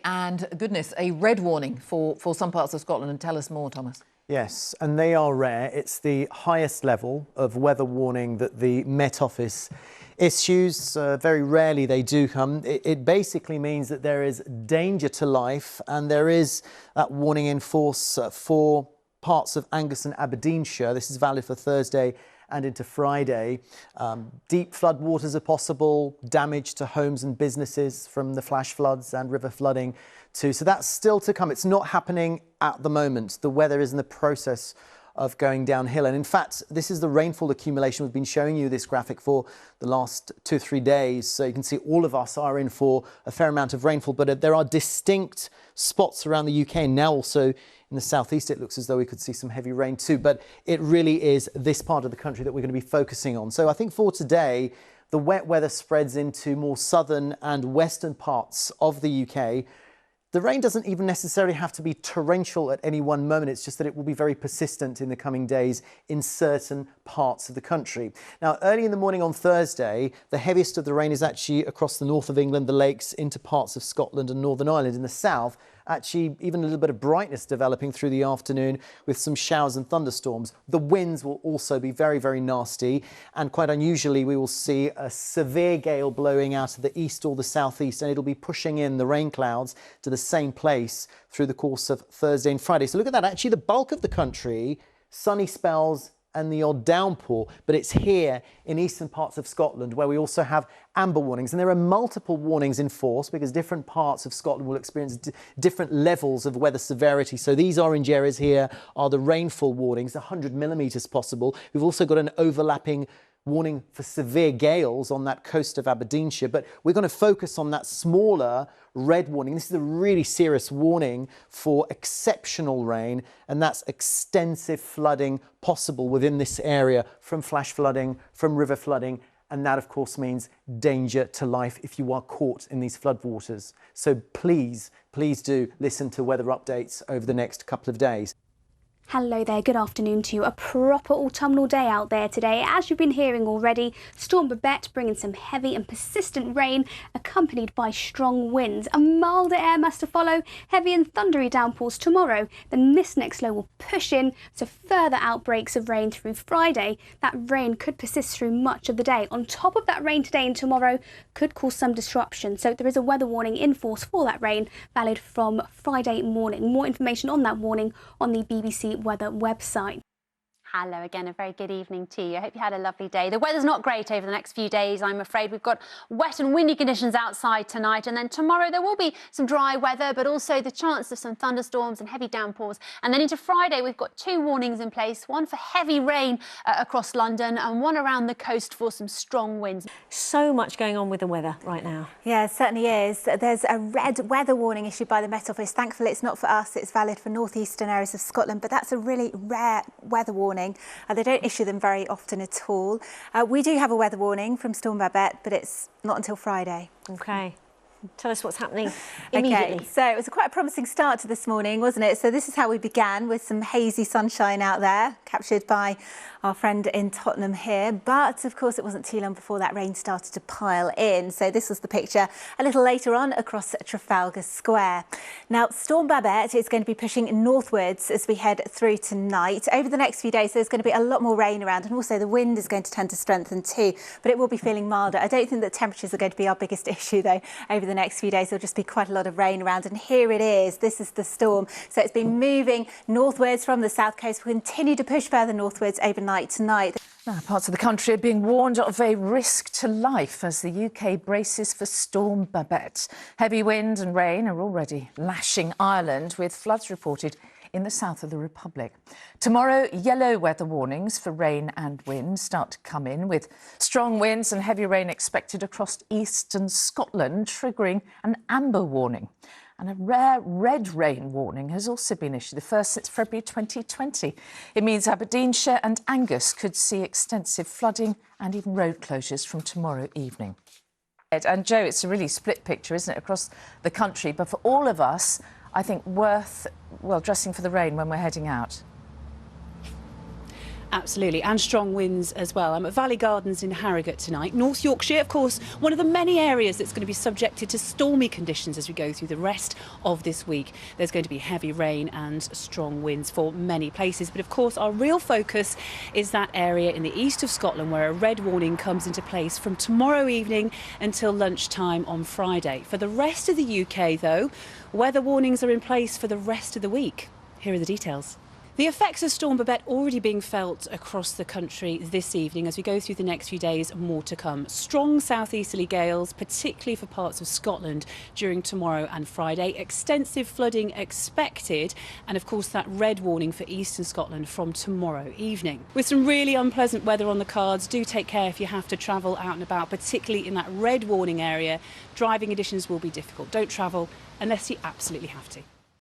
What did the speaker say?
And goodness, a red warning for some parts of Scotland. And tell us more, Thomas. Yes, and they are rare. It's the highest level of weather warning that the Met Office issues. Very rarely they do come. It basically means that there is danger to life, and there is that warning in force for parts of Angus and Aberdeenshire. This is valid for Thursday and into Friday. Deep flood waters are possible, damage to homes and businesses from the flash floods and river flooding too. So that's still to come. It's not happening at the moment. The weather is in the process of going downhill. And in fact, this is the rainfall accumulation. We've been showing you this graphic for the last 2 or 3 days. So you can see all of us are in for a fair amount of rainfall, but there are distinct spots around the UK. And now also in the southeast, it looks as though we could see some heavy rain too. But it really is this part of the country that we're going to be focusing on. So I think for today, the wet weather spreads into more southern and western parts of the UK. The rain doesn't even necessarily have to be torrential at any one moment. It's just that it will be very persistent in the coming days in certain parts of the country. Now, early in the morning on Thursday, the heaviest of the rain is actually across the north of England, the lakes, into parts of Scotland and Northern Ireland. In the south, actually even a little bit of brightness developing through the afternoon with some showers and thunderstorms. The winds will also be very, very nasty, and quite unusually we will see a severe gale blowing out of the east or the southeast, and it'll be pushing in the rain clouds to the same place through the course of Thursday and Friday. So look at that. Actually, the bulk of the country, sunny spells and the odd downpour, but it's here in eastern parts of Scotland where we also have amber warnings, and there are multiple warnings in force because different parts of Scotland will experience different levels of weather severity. So these orange areas here are the rainfall warnings, 100 millimetres possible. We've also got an overlapping warning for severe gales on that coast of Aberdeenshire, but we're going to focus on that smaller red warning. This is a really serious warning for exceptional rain, and that's extensive flooding possible within this area from flash flooding, from river flooding, and that of course means danger to life if you are caught in these floodwaters. So please do listen to weather updates over the next couple of days. Hello there, good afternoon to you. A proper autumnal day out there today. As you've been hearing already, Storm Babet bringing some heavy and persistent rain accompanied by strong winds. A milder air mass to follow, heavy and thundery downpours tomorrow. Then this next low will push in to further outbreaks of rain through Friday. That rain could persist through much of the day. On top of that rain today and tomorrow could cause some disruption. So there is a weather warning in force for that rain, valid from Friday morning. More information on that warning on the BBC Weather website. Hello again, a very good evening to you. I hope you had a lovely day. The weather's not great over the next few days, I'm afraid. We've got wet and windy conditions outside tonight, and then tomorrow there will be some dry weather, but also the chance of some thunderstorms and heavy downpours. And then into Friday, we've got 2 warnings in place, one for heavy rain across London and one around the coast for some strong winds. So much going on with the weather right now. Yeah, it certainly is. There's a red weather warning issued by the Met Office. Thankfully, it's not for us. It's valid for northeastern areas of Scotland, but that's a really rare weather warning. They don't issue them very often at all. We do have a weather warning from Storm Babet, but it's not until Friday. OK. Tell us what's happening immediately. OK, so it was quite a promising start to this morning, wasn't it? So this is how we began, with some hazy sunshine out there, captured by our friend in Tottenham here. But, of course, it wasn't too long before that rain started to pile in. So this was the picture a little later on across Trafalgar Square. Now, Storm Babet is going to be pushing northwards as we head through tonight. Over the next few days, there's going to be a lot more rain around, and also the wind is going to tend to strengthen too. But it will be feeling milder. I don't think that temperatures are going to be our biggest issue, though, over the next few days. There'll just be quite a lot of rain around. And here it is. This is the storm. So it's been moving northwards from the south coast. We'll continue to push further northwards overnight tonight. Now, parts of the country are being warned of a risk to life as the UK braces for Storm Babet. Heavy wind and rain are already lashing Ireland, with floods reported in the south of the Republic. Tomorrow, yellow weather warnings for rain and wind start to come in, with strong winds and heavy rain expected across eastern Scotland, triggering an amber warning. And a rare red rain warning has also been issued, the first since February 2020. It means Aberdeenshire and Angus could see extensive flooding and even road closures from tomorrow evening. And Joe, it's a really split picture, isn't it, across the country? But for all of us, I think worth, well, dressing for the rain when we're heading out. Absolutely, and strong winds as well. I'm at Valley Gardens in Harrogate tonight. North Yorkshire, of course, one of the many areas that's going to be subjected to stormy conditions as we go through the rest of this week. There's going to be heavy rain and strong winds for many places. But of course, our real focus is that area in the east of Scotland where a red warning comes into place from tomorrow evening until lunchtime on Friday. For the rest of the UK, though, weather warnings are in place for the rest of the week. Here are the details. The effects of Storm Babet already being felt across the country this evening. As we go through the next few days, more to come. Strong southeasterly gales, particularly for parts of Scotland during tomorrow and Friday. Extensive flooding expected, and of course that red warning for eastern Scotland from tomorrow evening. With some really unpleasant weather on the cards, do take care if you have to travel out and about, particularly in that red warning area. Driving conditions will be difficult. Don't travel unless you absolutely have to.